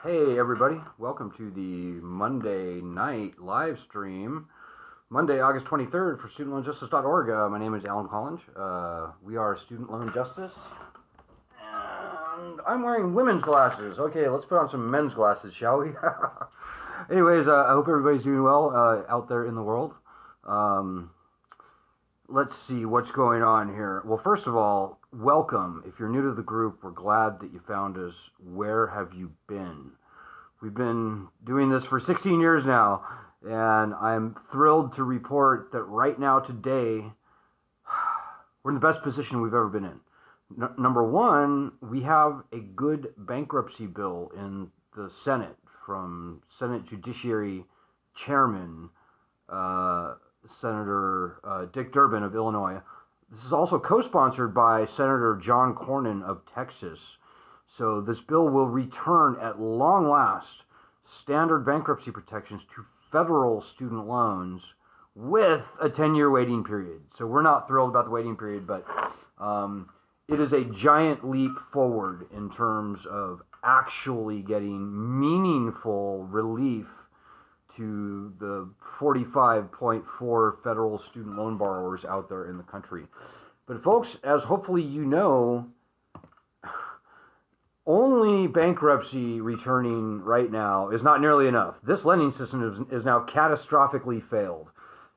Hey everybody, welcome to the Monday night live stream, Monday, August 23rd for studentloanjustice.org. My name is Alan Collins. We are Student Loan Justice, and I'm wearing women's glasses. Okay, let's put on some men's glasses, shall we? Anyways, I hope everybody's doing well out there in the world. Um, let's see what's going on here. Well, first of all, welcome. If you're new to the group, we're glad that you found us. Where have you been? We've been doing this for 16 years now, and I'm thrilled to report that right now, today, we're in the best position we've ever been in. Number one, we have a good bankruptcy bill in the Senate from Senate Judiciary Chairman Senator Dick Durbin of Illinois. This is also co-sponsored by Senator John Cornyn of Texas. So this bill will return at long last standard bankruptcy protections to federal student loans with a 10-year waiting period. So we're not thrilled about the waiting period, but it is a giant leap forward in terms of actually getting meaningful relief to the 45.4 federal student loan borrowers out there in the country. But folks, as hopefully you know, only bankruptcy returning right now is not nearly enough. This lending system is now catastrophically failed.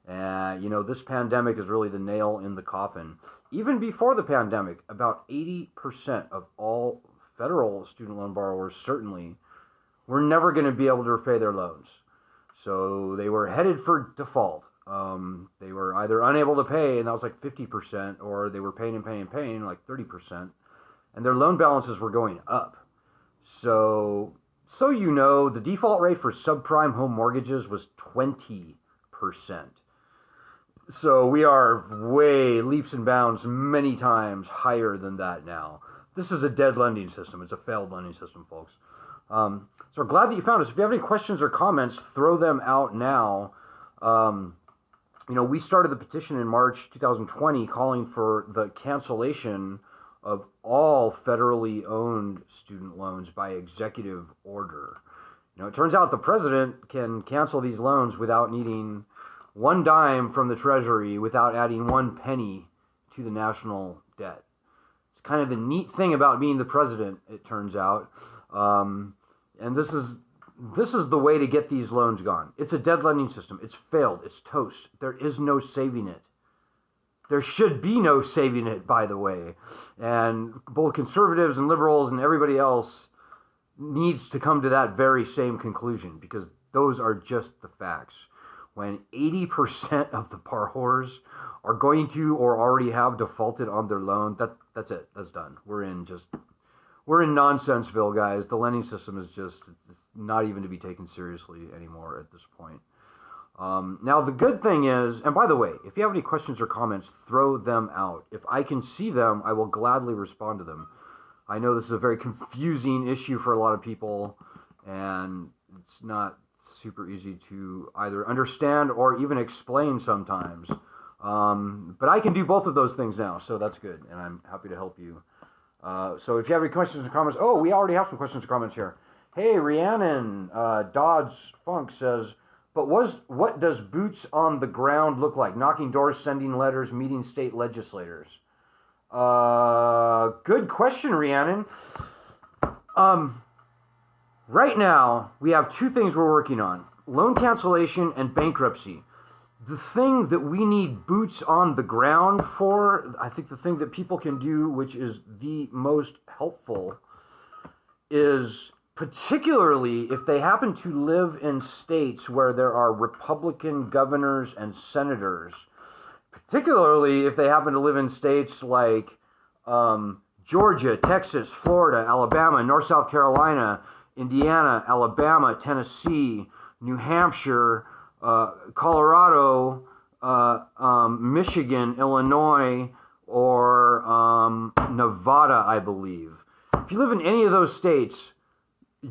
This pandemic is really the nail in the coffin. Even before the pandemic, about 80% of all federal student loan borrowers certainly were never going to be able to repay their loans. So they were headed for default. They were either unable to pay, and that was like 50%, or they were paying and paying and paying, like 30%. And their loan balances were going up. So the default rate for subprime home mortgages was 20%. So we are way leaps and bounds many times higher than that now. This is a dead lending system. It's a failed lending system, folks. So we're glad that you found us. If you have any questions or comments, throw them out now. We started the petition in March 2020 calling for the cancellation of all federally owned student loans by executive order. It turns out the president can cancel these loans without needing one dime from the Treasury, without adding one penny to the national debt. It's kind of the neat thing about being the president, it turns out. And this is the way to get these loans gone. It's a dead lending system. It's failed. It's toast. There is no saving it. There should be no saving it, by the way. And both conservatives and liberals and everybody else needs to come to that very same conclusion, because those are just the facts. When 80% of the borrowers are going to or already have defaulted on their loan, that's it. That's done. We're in Nonsenseville, guys. The lending system is just not even to be taken seriously anymore at this point. Now, the good thing is, and by the way, if you have any questions or comments, throw them out. If I can see them, I will gladly respond to them. I know this is a very confusing issue for a lot of people, and it's not super easy to either understand or even explain sometimes. But I can do both of those things now, so that's good, and I'm happy to help you. So if you have any questions or comments, we already have some questions or comments here. Hey, Rhiannon Dodds Funk says, but what does boots on the ground look like? Knocking doors, sending letters, meeting state legislators. Good question, Rhiannon. Right now, we have two things we're working on: loan cancellation and bankruptcy. The thing that we need boots on the ground for, I think the thing that people can do, which is the most helpful, is particularly if they happen to live in states where there are Republican governors and senators, particularly if they happen to live in states like Georgia, Texas, Florida, Alabama, North South Carolina, Indiana, Alabama, Tennessee, New Hampshire, Colorado, Michigan, Illinois, or Nevada, I believe. If you live in any of those states,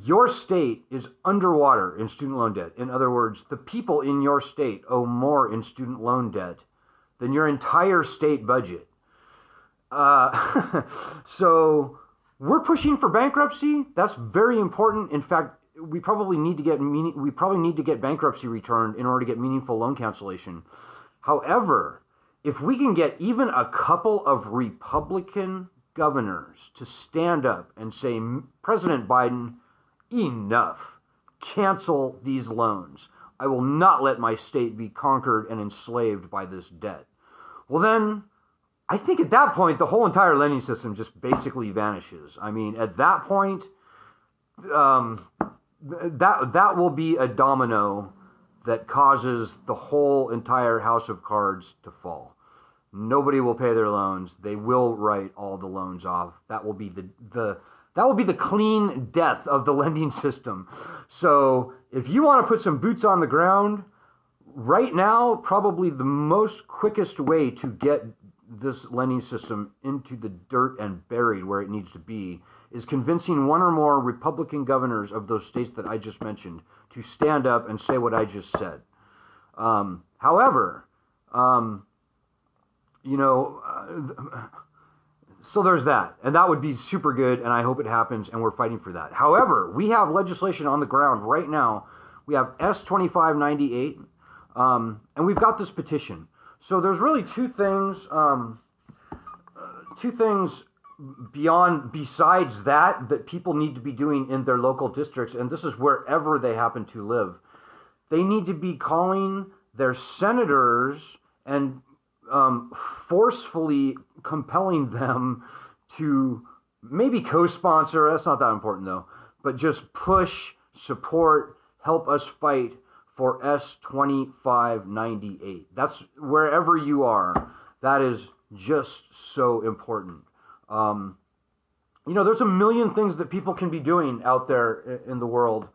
your state is underwater in student loan debt. In other words, the people in your state owe more in student loan debt than your entire state budget. So we're pushing for bankruptcy. That's very important. In fact, we probably need to get bankruptcy returned in order to get meaningful loan cancellation. However, if we can get even a couple of Republican governors to stand up and say, President Biden, enough, cancel these loans. I will not let my state be conquered and enslaved by this debt. Well, then, I think at that point, the whole entire lending system just basically vanishes. I mean, at that point, that will be a domino that causes the whole entire house of cards to fall. Nobody will pay their loans. They will write all the loans off. That will be the clean death of the lending system. So if you want to put some boots on the ground, right now, probably the most quickest way to get this lending system into the dirt and buried where it needs to be is convincing one or more Republican governors of those states that I just mentioned to stand up and say what I just said. However, so there's that, and that would be super good, and I hope it happens, and we're fighting for that. However, we have legislation on the ground right now. We have S2598, and we've got this petition. So there's really two things besides that people need to be doing in their local districts, and this is wherever they happen to live. They need to be calling their senators and forcefully compelling them to maybe co-sponsor, that's not that important though, but just push, support, help us fight for S2598. That's wherever you are. That is just so important. There's a million things that people can be doing out there in the world.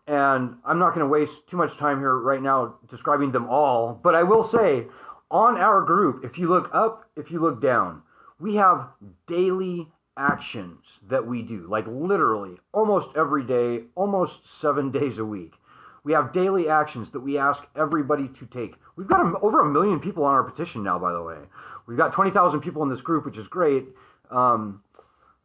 And I'm not going to waste too much time here right now describing them all, but I will say on our group, if you look up, if you look down, we have daily actions that we do, like literally almost every day, almost 7 days a week. We have daily actions that we ask everybody to take. We've got over 1 million people on our petition now, by the way. We've got 20,000 people in this group, which is great.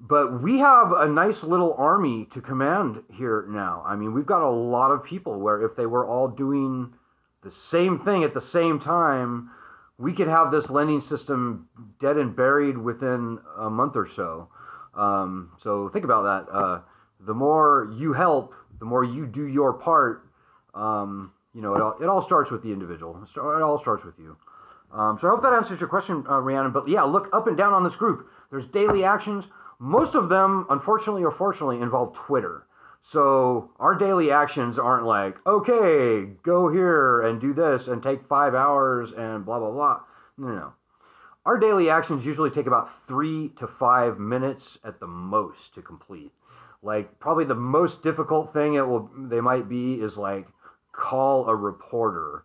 But we have a nice little army to command here now. I mean, we've got a lot of people where if they were all doing the same thing at the same time, we could have this lending system dead and buried within a month or so. So think about that. The more you help, the more you do your part. It all starts with the individual. It all starts with you. So I hope that answers your question, Rhiannon. But yeah, look up and down on this group. There's daily actions. Most of them, unfortunately or fortunately, involve Twitter. So our daily actions aren't like, okay, go here and do this and take 5 hours and blah, blah, blah. No. Our daily actions usually take about 3 to 5 minutes at the most to complete. Like probably the most difficult thing they might be is like call a reporter.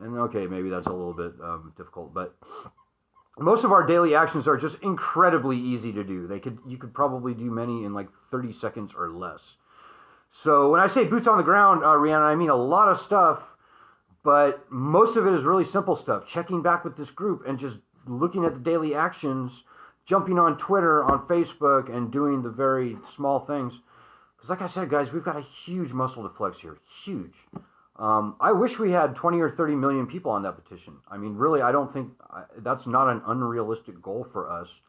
And okay, maybe that's a little bit difficult, but most of our daily actions are just incredibly easy to do. You could probably do many in like 30 seconds or less. So when I say boots on the ground, Rhiannon, I mean a lot of stuff, but most of it is really simple stuff. Checking back with this group and just looking at the daily actions, jumping on Twitter, on Facebook, and doing the very small things. Because like I said, guys, we've got a huge muscle to flex here. Huge. I wish we had 20 or 30 million people on that petition. I mean, really, I don't think that's not an unrealistic goal for us.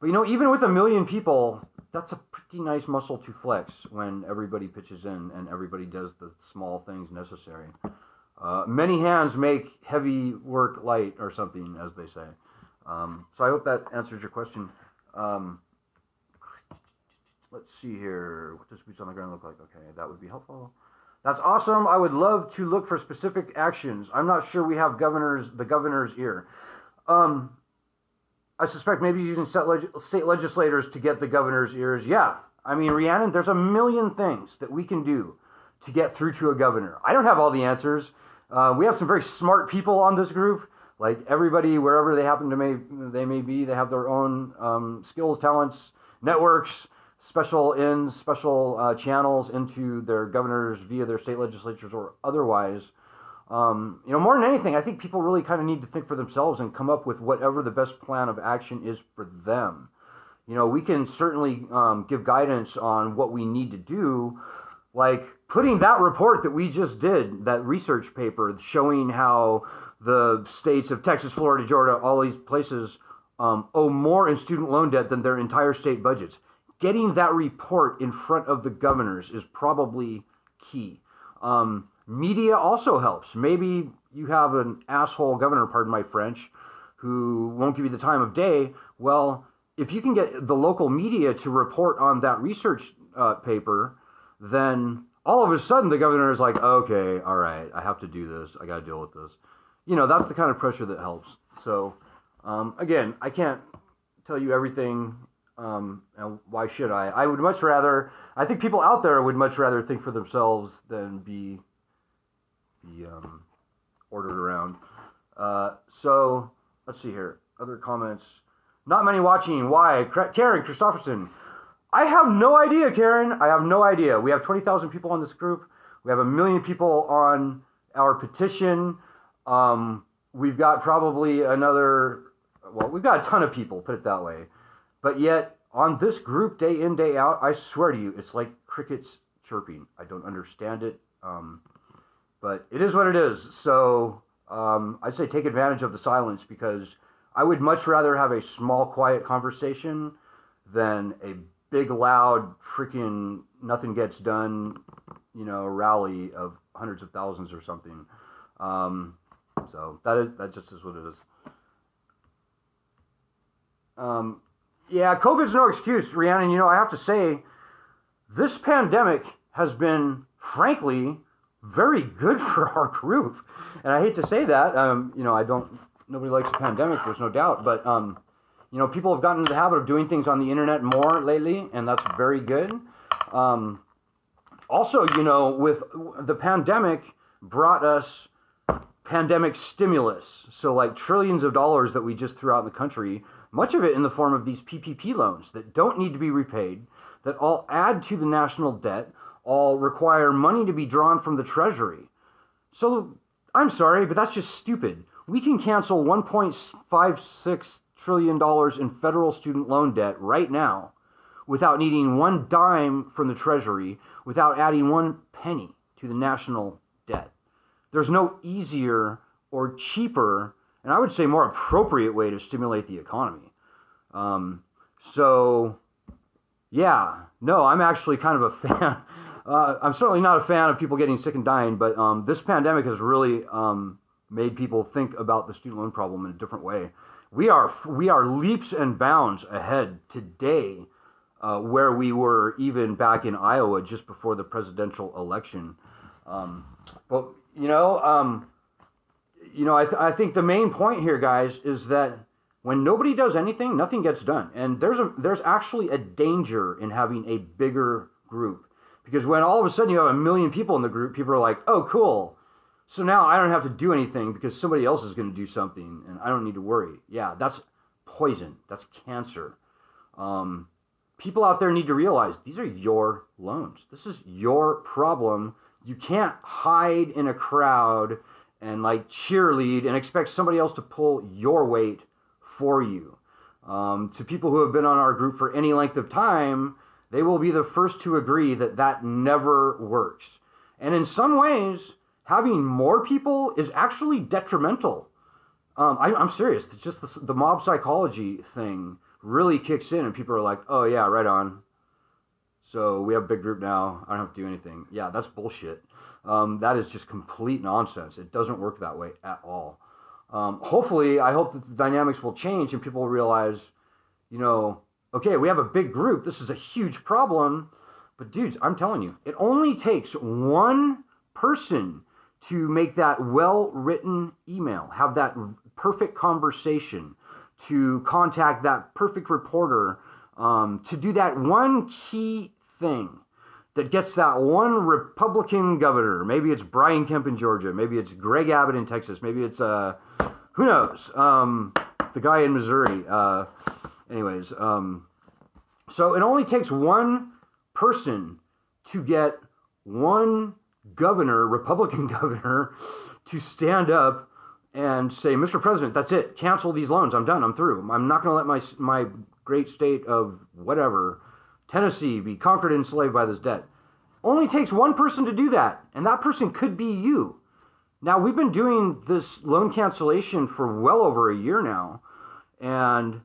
But, even with 1 million people, that's a pretty nice muscle to flex when everybody pitches in and everybody does the small things necessary. Many hands make heavy work light or something, as they say. So I hope that answers your question. Let's see here. What does boots on the ground look like? Okay, that would be helpful. That's awesome. I would love to look for specific actions. I'm not sure we have the governor's ear. I suspect maybe using state legislators to get the governor's ears. Yeah. I mean, Rhiannon, there's 1 million things that we can do to get through to a governor. I don't have all the answers. We have some very smart people on this group. Like everybody, wherever they happen to they may be, they have their own skills, talents, networks, special channels into their governors via their state legislatures or otherwise. More than anything, I think people really kind of need to think for themselves and come up with whatever the best plan of action is for them. We can certainly give guidance on what we need to do, like putting that report that we just did, that research paper showing how the states of Texas, Florida, Georgia, all these places owe more in student loan debt than their entire state budgets. Getting that report in front of the governors is probably key. Media also helps. Maybe you have an asshole governor, pardon my French, who won't give you the time of day. Well, if you can get the local media to report on that research paper, then all of a sudden the governor is like, okay, all right, I have to do this. I got to deal with this. That's the kind of pressure that helps. So, again, I can't tell you everything. And why should I? I would much rather, I think people out there would much rather think for themselves than be ordered around. So, let's see here. Other comments. Not many watching. Why? Karen Christopherson. I have no idea, Karen. I have no idea. We have 20,000 people on this group. We have 1 million people on our petition. We've got probably we've got a ton of people, put it that way. But yet, on this group, day in, day out, I swear to you, it's like crickets chirping. I don't understand it. But it is what it is. So, I'd say take advantage of the silence, because I would much rather have a small, quiet conversation than a big, loud, freaking nothing gets done, rally of hundreds of thousands or something. So that just is what it is. Yeah, COVID's no excuse, Rhiannon. I have to say, this pandemic has been, frankly, very good for our group. And I hate to say that. Nobody likes a pandemic, there's no doubt. But, people have gotten into the habit of doing things on the internet more lately, and that's very good. Also, with the pandemic brought us pandemic stimulus. So like trillions of dollars that we just threw out in the country, much of it in the form of these PPP loans that don't need to be repaid, that all add to the national debt, all require money to be drawn from the Treasury. So I'm sorry, but that's just stupid. We can cancel $1.56 trillion in federal student loan debt right now without needing one dime from the Treasury, without adding one penny to the national debt. There's no easier or cheaper, and I would say more appropriate way to stimulate the economy. I'm actually kind of a fan. I'm certainly not a fan of people getting sick and dying, but this pandemic has really made people think about the student loan problem in a different way. We are leaps and bounds ahead today where we were even back in Iowa just before the presidential election. I think the main point here, guys, is that when nobody does anything, nothing gets done. And there's actually a danger in having a bigger group. Because when all of a sudden you have 1 million people in the group, people are like, oh, cool. So now I don't have to do anything because somebody else is going to do something and I don't need to worry. Yeah, that's poison. That's cancer. People out there need to realize these are your loans. This is your problem. You can't hide in a crowd and like cheerlead and expect somebody else to pull your weight for you. To people who have been on our group for any length of time, they will be the first to agree that that never works. And in some ways, having more people is actually detrimental. I'm serious. It's just the mob psychology thing really kicks in and people are like, oh yeah, right on. So we have a big group now. I don't have to do anything. Yeah, that's bullshit. That is just complete nonsense. It doesn't work that way at all. Hopefully, I hope that the dynamics will change and people will realize, okay, we have a big group. This is a huge problem. But dudes, I'm telling you, it only takes one person to make that well-written email, have that perfect conversation, to contact that perfect reporter, to do that one key thing that gets that one Republican governor. Maybe it's Brian Kemp in Georgia. Maybe it's Greg Abbott in Texas. Maybe it's, who knows, the guy in Missouri. So it only takes one person to get one governor, Republican governor, to stand up and say, Mr. President, that's it. Cancel these loans. I'm done. I'm through. I'm not going to let my great state of whatever, Tennessee, be conquered and enslaved by this debt. Only takes one person to do that, and that person could be you. Now, we've been doing this loan cancellation for well over a year now, and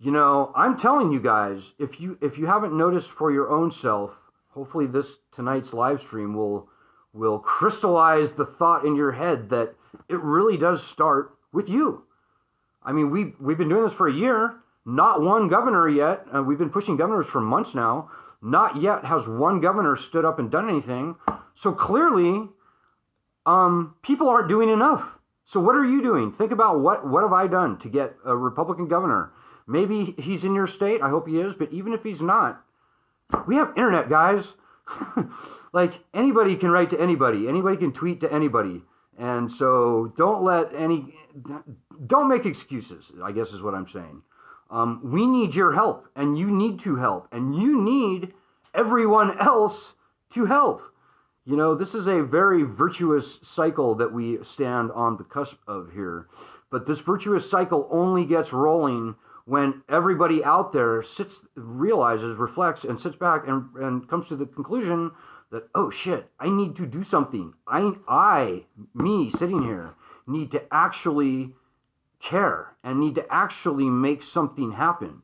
I'm telling you guys, if you haven't noticed for your own self, hopefully tonight's live stream will crystallize the thought in your head that it really does start with you. I mean, we've been doing this for a year. Not one governor yet. We've been pushing governors for months now. Not yet has one governor stood up and done anything. So clearly, people aren't doing enough. So what are you doing? Think about what have I done to get a Republican governor? Maybe he's in your state. I hope he is. But even if he's not, we have internet, guys. Like, anybody can write to anybody. Anybody can tweet to anybody. And so don't make excuses, I guess is what I'm saying. We need your help, and you need to help, and you need everyone else to help. This is a very virtuous cycle that we stand on the cusp of here. But this virtuous cycle only gets rolling when everybody out there realizes, reflects, and sits back and comes to the conclusion that, oh shit, I need to do something. Me sitting here, need to actually care and need to actually make something happen.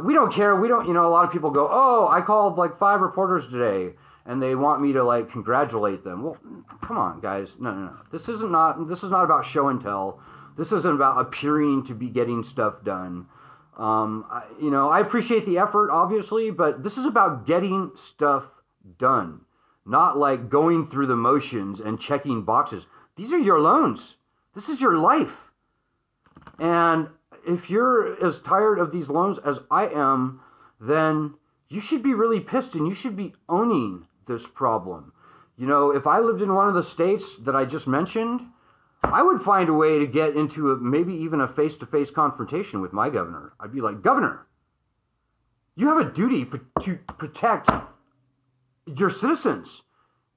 We don't care. We don't, a lot of people go, oh, I called like 5 reporters today and they want me to like congratulate them. Well, come on, guys. No. This is not about show and tell. This isn't about appearing to be getting stuff done. I appreciate the effort, obviously, but this is about getting stuff done, not like going through the motions and checking boxes. These are your loans. This is your life. And if you're as tired of these loans as I am, then you should be really pissed and you should be owning this problem. If I lived in one of the states that I just mentioned, I would find a way to get into maybe even a face-to-face confrontation with my governor. I'd be like, Governor, you have a duty to protect your citizens.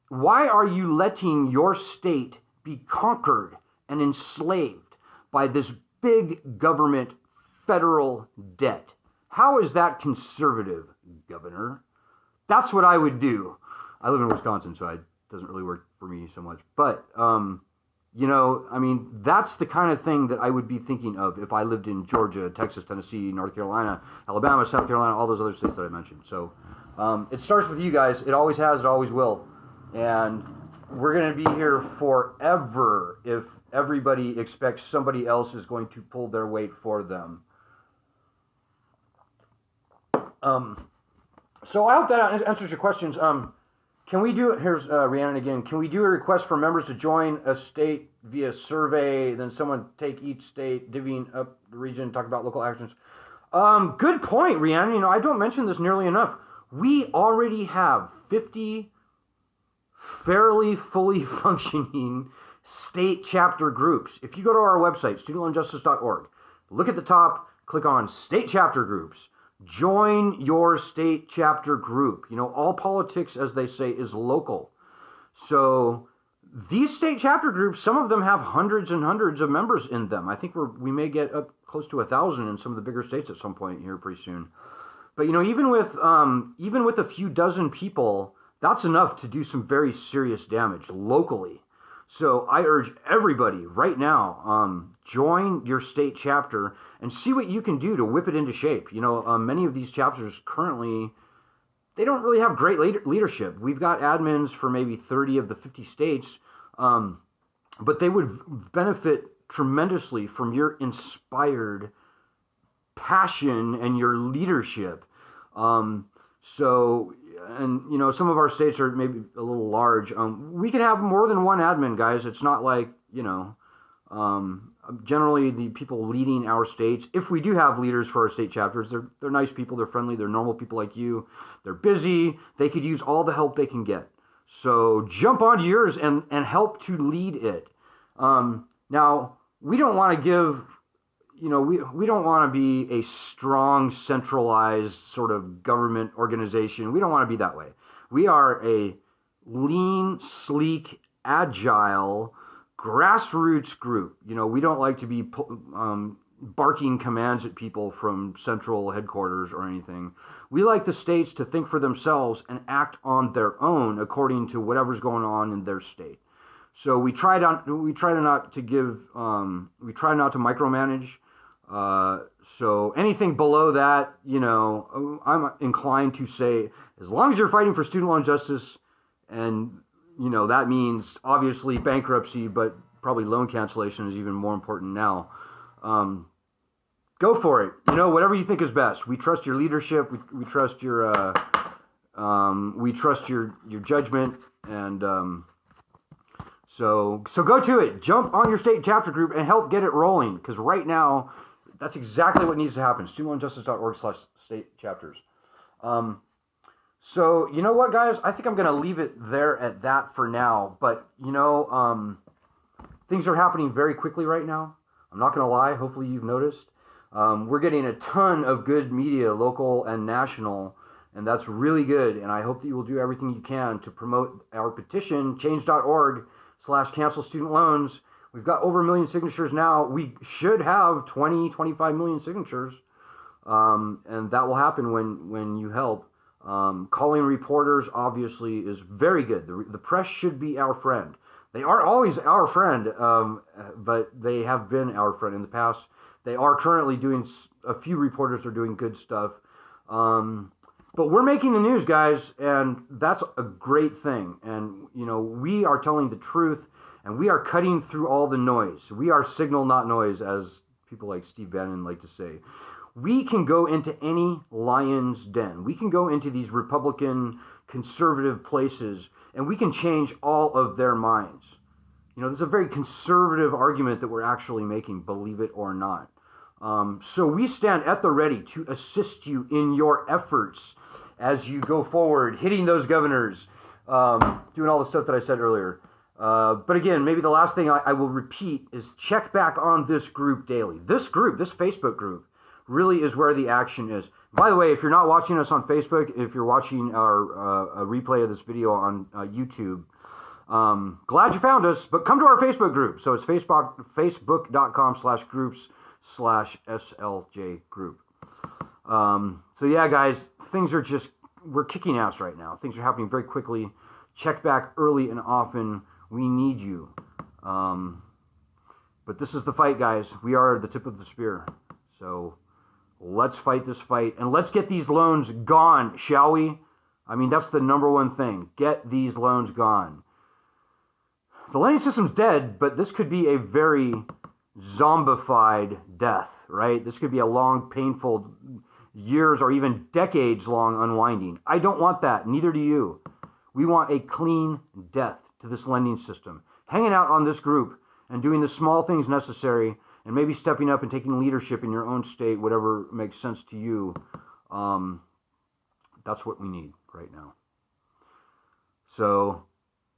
Why are you letting your state be conquered and enslaved by this big government federal debt? How is that conservative, Governor? That's what I would do. I live in Wisconsin, so it doesn't really work for me so much. But, that's the kind of thing that I would be thinking of if I lived in Georgia, Texas, Tennessee, North Carolina, Alabama, South Carolina, all those other states that I mentioned. So it starts with you guys. It always has. It always will. And we're going to be here forever if everybody expects somebody else is going to pull their weight for them. So I hope that answers your questions. Can we do it? Here's Rhiannon again. Can we do a request for members to join a state via survey, then someone take each state, divvying up the region, talk about local actions? Good point, Rhiannon. I don't mention this nearly enough. We already have 50 fairly fully functioning state chapter groups. If you go to our website, studentloanjustice.org, look at the top, click on state chapter groups. Join your state chapter group. All politics, as they say, is local. So these state chapter groups, some of them have hundreds and hundreds of members in them. I think we may get up close to 1,000 in some of the bigger states at some point here pretty soon. But even with a few dozen people, that's enough to do some very serious damage locally. So I urge everybody right now, join your state chapter and see what you can do to whip it into shape. Many of these chapters currently, they don't really have great leadership. We've got admins for maybe 30 of the 50 states, but they would benefit tremendously from your inspired passion and your leadership. Some of our states are maybe a little large. We can have more than one admin, guys. It's not like, generally the people leading our states, if we do have leaders for our state chapters, they're nice people, they're friendly, they're normal people like you. They're busy. They could use all the help they can get. So jump onto yours and help to lead it. Now, we don't want to give, we don't want to be a strong, centralized sort of government organization. We don't want to be that way. We are a lean, sleek, agile, grassroots group. You know, we don't like to be barking commands at people from central headquarters or anything. We like the states to think for themselves and act on their own according to whatever's going on in their state. So we try not to micromanage. So anything below that, you know, I'm inclined to say, as long as you're fighting for student loan justice, and you know that means obviously bankruptcy, but probably loan cancellation is even more important now. Go for it. You know, whatever you think is best. We trust your leadership. We trust your judgment, and so go to it. Jump on your state chapter group and help get it rolling. Because right now, that's exactly what needs to happen. studentloanjustice.org/state chapters. So you know what, guys? I think I'm gonna leave it there at that for now. But you know, things are happening very quickly right now. I'm not gonna lie. Hopefully you've noticed. We're getting a ton of good media, local and national, and that's really good. And I hope that you will do everything you can to promote our petition, change.org/cancel student loans. We've got over 1 million signatures now. We should have 25 million signatures, and that will happen when you help. Calling reporters obviously is very good. The press should be our friend. They aren't always our friend, but they have been our friend in the past. They are currently doing, a few reporters are doing good stuff. But we're making the news, guys, and that's a great thing. And, you know, we are telling the truth, and we are cutting through all the noise. We are signal, not noise, as people like Steve Bannon like to say. We can go into any lion's den. We can go into these Republican conservative places, and we can change all of their minds. You know, this is a very conservative argument that we're actually making, believe it or not. So we stand at the ready to assist you in your efforts as you go forward, hitting those governors, doing all the stuff that I said earlier. But again, maybe the last thing I will repeat is check back on this group daily. This group, this Facebook group, really is where the action is. By the way, if you're not watching us on Facebook, if you're watching a replay of this video on YouTube, glad you found us, but come to our Facebook group. So it's facebook.com/groups/SLJ group. So yeah, guys, things are we're kicking ass right now. Things are happening very quickly. Check back early and often. We need you. But this is the fight, guys. We are the tip of the spear. So let's fight this fight, and let's get these loans gone, shall we? I mean, that's the number one thing. Get these loans gone. The lending system's dead, but this could be a very zombified death, right? This could be a long, painful, years or even decades long unwinding. I don't want that. Neither do you. We want a clean death to this lending system. Hanging out on this group and doing the small things necessary, and maybe stepping up and taking leadership in your own state, whatever makes sense to you. That's what we need right now. So,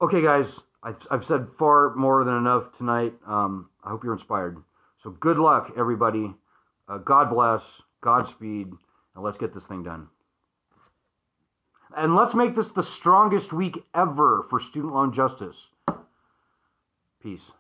okay, guys, I've said far more than enough tonight. I hope you're inspired. So good luck, everybody. God bless, Godspeed, and let's get this thing done. And let's make this the strongest week ever for student loan justice. Peace.